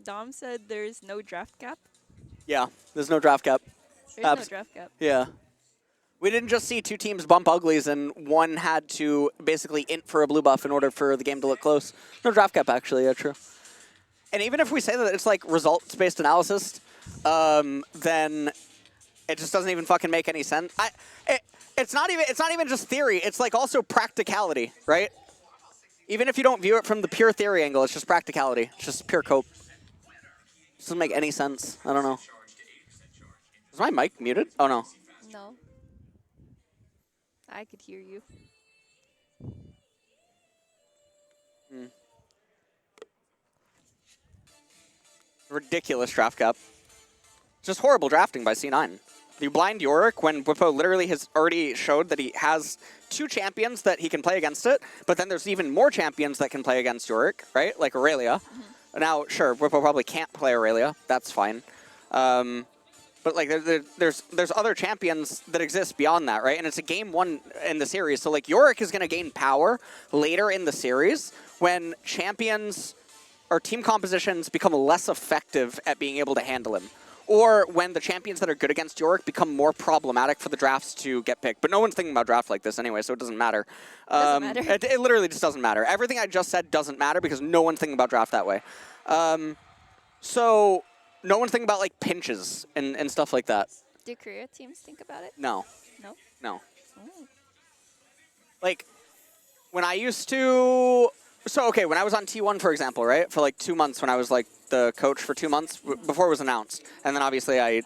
Dom said there's no draft cap. Yeah, there's no draft cap. There's no draft cap. Yeah. We didn't just see two teams bump uglies and one had to basically int for a blue buff in order for the game to look close. No draft cap, actually. Yeah, true. And even if we say that it's like results-based analysis, then it just doesn't even fucking make any sense. It's not even just theory. It's like also practicality, right? Even if you don't view it from the pure theory angle, it's just practicality. It's just pure cope. It doesn't make any sense. I don't know. Is my mic muted? Oh, no. No. I could hear you. Ridiculous draft cap. Just horrible drafting by C9. You blind Yorick when Whippo literally has already showed that he has two champions that he can play against it, but then there's even more champions that can play against Yorick, right? Like Aurelia. Now, sure, Whippo probably can't play Aurelia. That's fine. But like, there's other champions that exist beyond that, right? And it's a game one in the series, so like Yorick is going to gain power later in the series when champions or team compositions become less effective at being able to handle him. Or when the champions that are good against Yorick become more problematic for the drafts to get picked. But no one's thinking about draft like this anyway, so it doesn't matter. Doesn't matter. It literally just doesn't matter. Everything I just said doesn't matter because no one's thinking about draft that way. So no one's thinking about like pinches and stuff like that. Do Korea teams think about it? No. No? No. Oh. Like, when I used to... So, okay, when I was on T1, for example, right? For like 2 months when I was like the coach for 2 months before it was announced. And then obviously I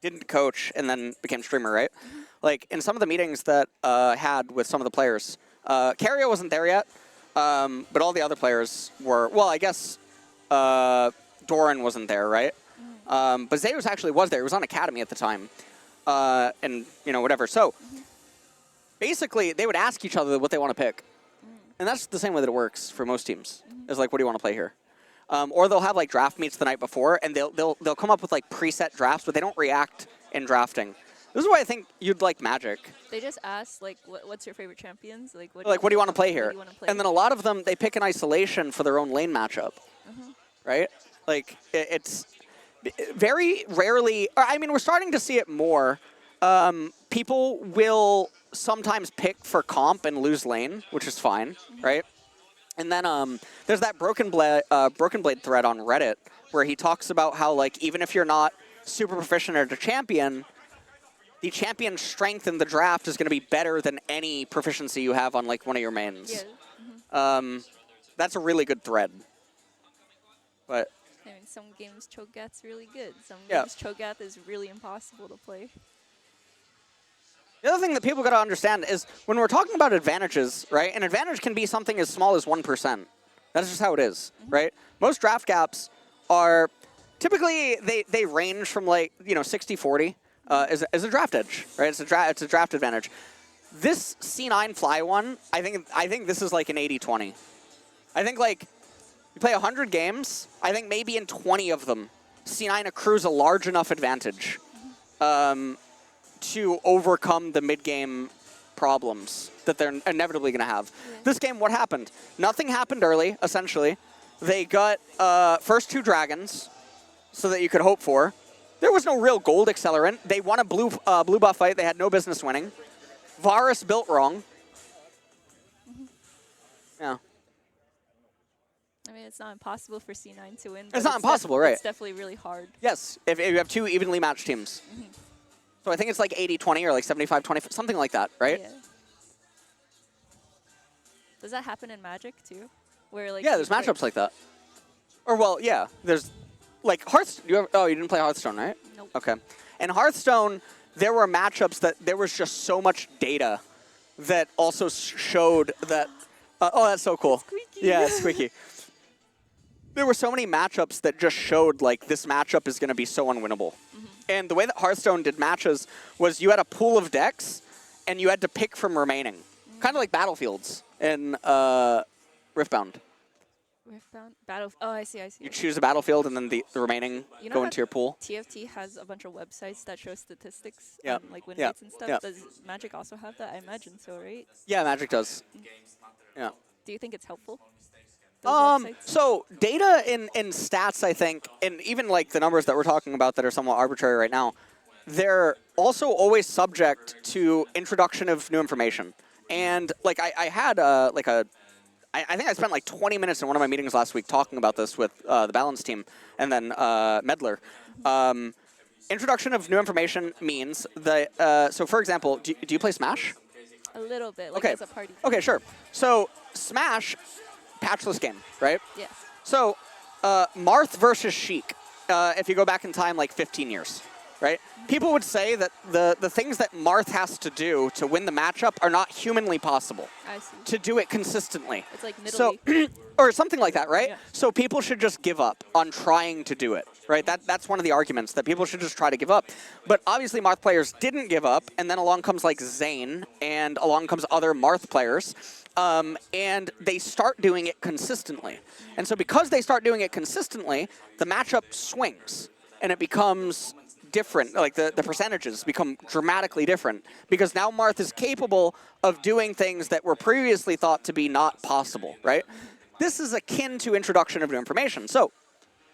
didn't coach and then became streamer, right? Like, in some of the meetings that I had with some of the players, Carrier wasn't there yet, but all the other players were... Well, I guess Doran wasn't there, right? But Zeus actually was there. He was on Academy at the time. And, you know, whatever. So, basically, they would ask each other what they want to pick. And that's the same way that it works for most teams. Is like, what do you want to play here? Or they'll have like draft meets the night before, and they'll come up with like preset drafts, but they don't react in drafting. This is why I think you'd like Magic. They just ask like, what's your favorite champions? Like, what do you want to play here? What do you want to play? And then a lot of them they pick in isolation for their own lane matchup, right? Like it's very rarely. I mean, we're starting to see it more. People will sometimes pick for comp and lose lane, which is fine, right? And then there's that Broken Blade thread on Reddit where he talks about how like even if you're not super proficient at a champion, the champion strength in the draft is going to be better than any proficiency you have on like one of your mains. Yeah. That's a really good thread. But I mean, some games Cho'Gath's really good. Some games Cho'Gath is really impossible to play. The other thing that people got to understand is when we're talking about advantages, right? An advantage can be something as small as 1%. That's just how it is, right? Most draft gaps are typically they range from like 60-40 is a draft edge, right? It's a draft advantage. This C9 fly one, I think this is like an 80-20. I think like you play 100 games. I think maybe in 20 of them, C9 accrues a large enough advantage. To overcome the mid-game problems that they're inevitably going to have. This game, what happened? Nothing happened early, essentially. They got first 2 dragons, so that you could hope for. There was no real gold accelerant. They won a blue buff fight they had no business winning. Varus built wrong. Yeah. I mean, it's not impossible for C9 to win. It's not impossible, right? It's definitely really hard. Yes, if you have 2 evenly matched teams. So I think it's like 80-20 or like 75-20, something like that, right? Yeah. Does that happen in Magic too? Where like there's matchups like that. Or well, yeah, there's like Hearthstone. You didn't play Hearthstone, right? Nope. Okay. In Hearthstone, there were matchups that there was just so much data that also showed that. Oh, that's so cool. It's squeaky. Yeah, it's squeaky. There were so many matchups that just showed like this matchup is going to be so unwinnable. And the way that Hearthstone did matches was you had a pool of decks, and you had to pick from remaining. Kind of like Battlefields in Riftbound. Riftbound? Oh, I see. You choose a battlefield, and then the remaining go into your pool. TFT has a bunch of websites that show statistics, like win Yeah. rates and stuff. Yeah. Does Magic also have that? I imagine so, right? Yeah, Magic does. Yeah. Do you think it's helpful? those websites? So data in stats, I think, and even like the numbers that we're talking about that are somewhat arbitrary right now, they're also always subject to introduction of new information. And like I had I think I spent like 20 minutes in one of my meetings last week talking about this with the balance team and then Medler. Introduction of new information means that, so for example, do you play Smash? A little bit, like Okay. as a party. Okay, sure. So Smash, patchless game, right? Yes. So Marth versus Sheik, if you go back in time like 15 years, right? People would say that the things that Marth has to do to win the matchup are not humanly possible. I see. To do it consistently. It's like So, Nidalee. or something like that, right? Yeah. So people should just give up on trying to do it, right? That's one of the arguments, that people should just try to give up. But obviously Marth players didn't give up, and then along comes like Zane, and along comes other Marth players, and they start doing it consistently. And so because they start doing it consistently, the matchup swings, and it becomes different, like the percentages become dramatically different, because now Marth is capable of doing things that were previously thought to be not possible, right? This is akin to introduction of new information. So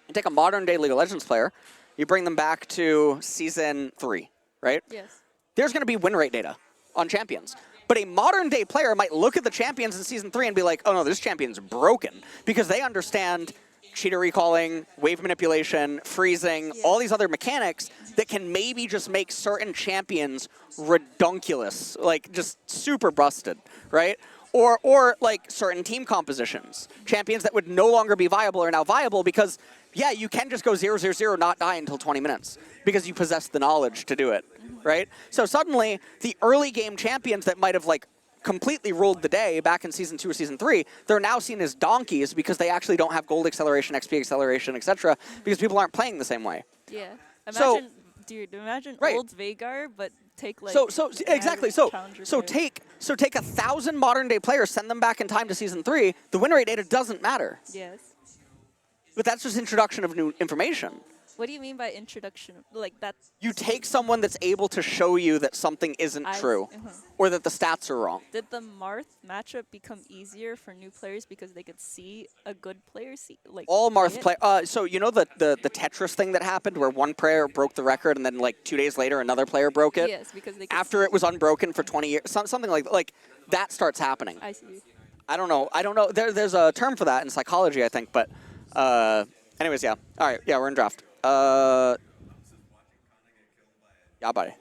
you take a modern day League of Legends player, you bring them back to Season 3, right? Yes. There's going to be win rate data on champions. But a modern day player might look at the champions in Season 3 and be like, oh no, this champion's broken, because they understand cheater recalling, wave manipulation, freezing, all these other mechanics that can maybe just make certain champions redunculous, like just super busted, right? Or like certain team compositions. Champions that would no longer be viable are now viable because, yeah, you can just go 0-0-0, not die until 20 minutes because you possess the knowledge to do it, right? So suddenly, the early game champions that might have like completely ruled the day back in Season 2 or Season 3, they're now seen as donkeys because they actually don't have gold acceleration, XP acceleration, etc. because people aren't playing the same way. Yeah. So- Imagine, dude, imagine Right. old Veigar, but take like So exactly. So challenger take 1,000 modern day players, send them back in time to Season 3. The win rate data doesn't matter, Yes. but that's just introduction of new information. What do you mean by introduction? Like that's You take someone that's able to show you that something isn't true, or that the stats are wrong. Did the Marth matchup become easier for new players because they could see a good player like All play Marth it? play. So you know the Tetris thing that happened, where one player broke the record, and then like 2 days later another player broke it. Yes, because they could After it was unbroken for 20 years, something like that starts happening. I see. I don't know. There's a term for that in psychology, I think. But anyways, yeah. All right, yeah, we're in draft. Yeah, buddy.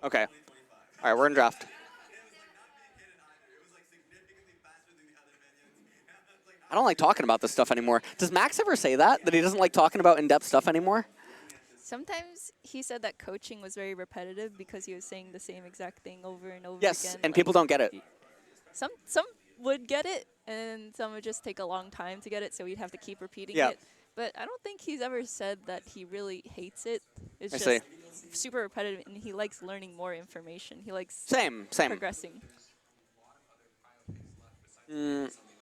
Okay. All right, we're in draft. I don't like talking about this stuff anymore. Does Max ever say that he doesn't like talking about in-depth stuff anymore? Sometimes he said that coaching was very repetitive because he was saying the same exact thing over and over Yes, again. and like, people don't get it. Some would get it, and some would just take a long time to get it, so we'd have to keep repeating Yeah. it. But I don't think he's ever said that he really hates it. It's I just see. super repetitive, and he likes learning more information. He likes Same. progressing.